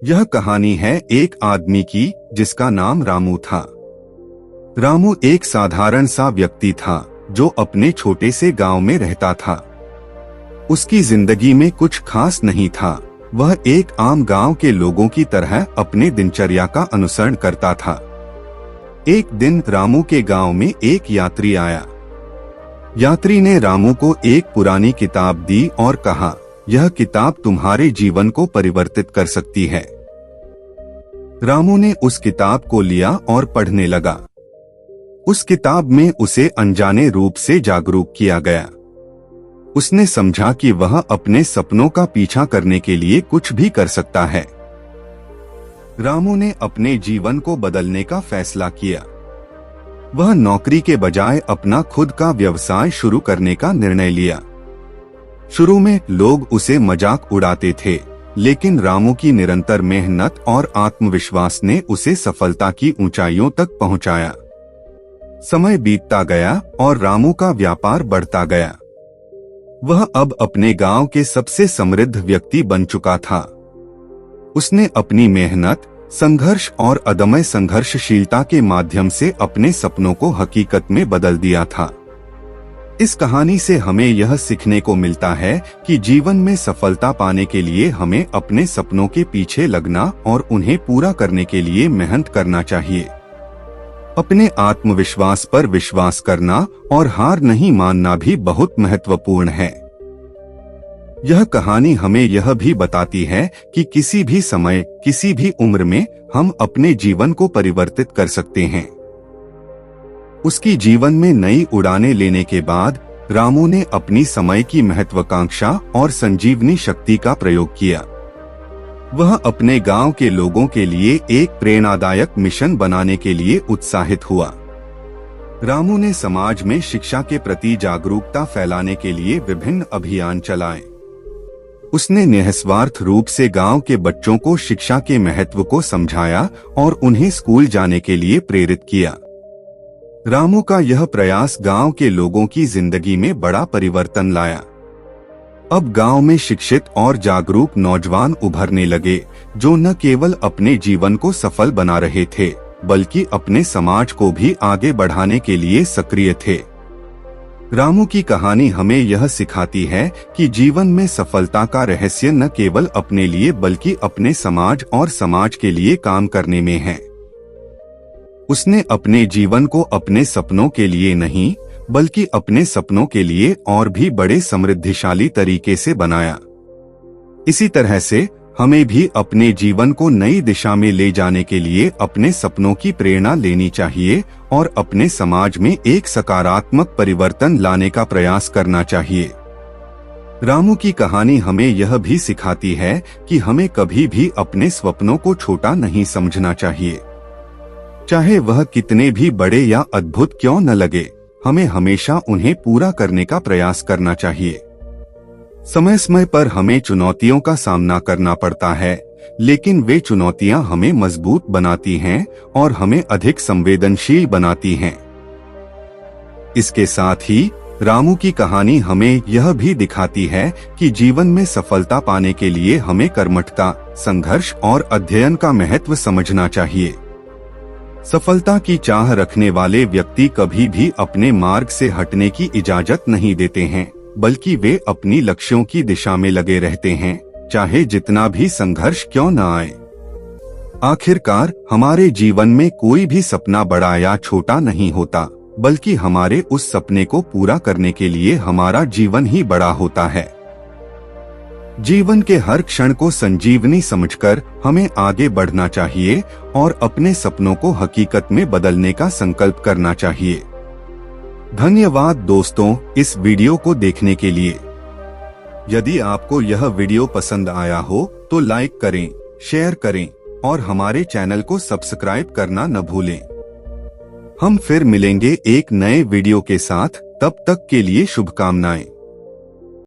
यह कहानी है एक आदमी की जिसका नाम रामू था। रामू एक साधारण सा व्यक्ति था जो अपने छोटे से गांव में रहता था। उसकी जिंदगी में कुछ खास नहीं था। वह एक आम गांव के लोगों की तरह अपने दिनचर्या का अनुसरण करता था। एक दिन रामू के गांव में एक यात्री आया। यात्री ने रामू को एक पुरानी किताब दी और कहा, यह किताब तुम्हारे जीवन को परिवर्तित कर सकती है। रामू ने उस किताब को लिया और पढ़ने लगा। उस किताब में उसे अनजाने रूप से जागरूक किया गया। उसने समझा कि वह अपने सपनों का पीछा करने के लिए कुछ भी कर सकता है। रामू ने अपने जीवन को बदलने का फैसला किया। वह नौकरी के बजाय अपना खुद का व्यवसाय शुरू करने का निर्णय लिया। शुरू में लोग उसे मजाक उड़ाते थे, लेकिन रामू की निरंतर मेहनत और आत्मविश्वास ने उसे सफलता की ऊंचाइयों तक पहुंचाया। समय बीतता गया और रामू का व्यापार बढ़ता गया। वह अब अपने गांव के सबसे समृद्ध व्यक्ति बन चुका था। उसने अपनी मेहनत, संघर्ष और अदम्य संघर्षशीलता के माध्यम से अपने सपनों को हकीकत में बदल दिया था। इस कहानी से हमें यह सीखने को मिलता है कि जीवन में सफलता पाने के लिए हमें अपने सपनों के पीछे लगना और उन्हें पूरा करने के लिए मेहनत करना चाहिए। अपने आत्मविश्वास पर विश्वास करना और हार नहीं मानना भी बहुत महत्वपूर्ण है। यह कहानी हमें यह भी बताती है कि किसी भी समय, किसी भी उम्र में हम अपने जीवन को परिवर्तित कर सकते हैं। उसकी जीवन में नई उड़ानें लेने के बाद रामू ने अपनी समय की महत्वाकांक्षा और संजीवनी शक्ति का प्रयोग किया। वह अपने गांव के लोगों के लिए एक प्रेरणादायक मिशन बनाने के लिए उत्साहित हुआ। रामू ने समाज में शिक्षा के प्रति जागरूकता फैलाने के लिए विभिन्न अभियान चलाए। उसने निस्वार्थ रूप से गांव के बच्चों को शिक्षा के महत्व को समझाया और उन्हें स्कूल जाने के लिए प्रेरित किया। रामू का यह प्रयास गांव के लोगों की जिंदगी में बड़ा परिवर्तन लाया। अब गांव में शिक्षित और जागरूक नौजवान उभरने लगे, जो न केवल अपने जीवन को सफल बना रहे थे, बल्कि अपने समाज को भी आगे बढ़ाने के लिए सक्रिय थे। रामू की कहानी हमें यह सिखाती है कि जीवन में सफलता का रहस्य न केवल अपने लिए बल्कि अपने समाज और समाज के लिए काम करने में है। उसने अपने जीवन को अपने सपनों के लिए नहीं, बल्कि अपने सपनों के लिए और भी बड़े समृद्धिशाली तरीके से बनाया। इसी तरह से हमें भी अपने जीवन को नई दिशा में ले जाने के लिए अपने सपनों की प्रेरणा लेनी चाहिए और अपने समाज में एक सकारात्मक परिवर्तन लाने का प्रयास करना चाहिए। रामू की कहानी हमें यह भी सिखाती है कि हमें कभी भी अपने सपनों को छोटा नहीं समझना चाहिए। चाहे वह कितने भी बड़े या अद्भुत क्यों न लगे, हमें हमेशा उन्हें पूरा करने का प्रयास करना चाहिए। समय समय पर हमें चुनौतियों का सामना करना पड़ता है, लेकिन वे चुनौतियां हमें मजबूत बनाती हैं और हमें अधिक संवेदनशील बनाती हैं। इसके साथ ही रामू की कहानी हमें यह भी दिखाती है कि जीवन में सफलता पाने के लिए हमें कर्मठता, संघर्ष और अध्ययन का महत्व समझना चाहिए। सफलता की चाह रखने वाले व्यक्ति कभी भी अपने मार्ग से हटने की इजाजत नहीं देते हैं, बल्कि वे अपनी लक्ष्यों की दिशा में लगे रहते हैं, चाहे जितना भी संघर्ष क्यों न आए। आखिरकार हमारे जीवन में कोई भी सपना बड़ा या छोटा नहीं होता, बल्कि हमारे उस सपने को पूरा करने के लिए हमारा जीवन ही बड़ा होता है। जीवन के हर क्षण को संजीवनी समझकर हमें आगे बढ़ना चाहिए और अपने सपनों को हकीकत में बदलने का संकल्प करना चाहिए। धन्यवाद दोस्तों, इस वीडियो को देखने के लिए। यदि आपको यह वीडियो पसंद आया हो तो लाइक करें, शेयर करें और हमारे चैनल को सब्सक्राइब करना न भूलें। हम फिर मिलेंगे एक नए वीडियो के साथ, तब तक के लिए शुभकामनाएं।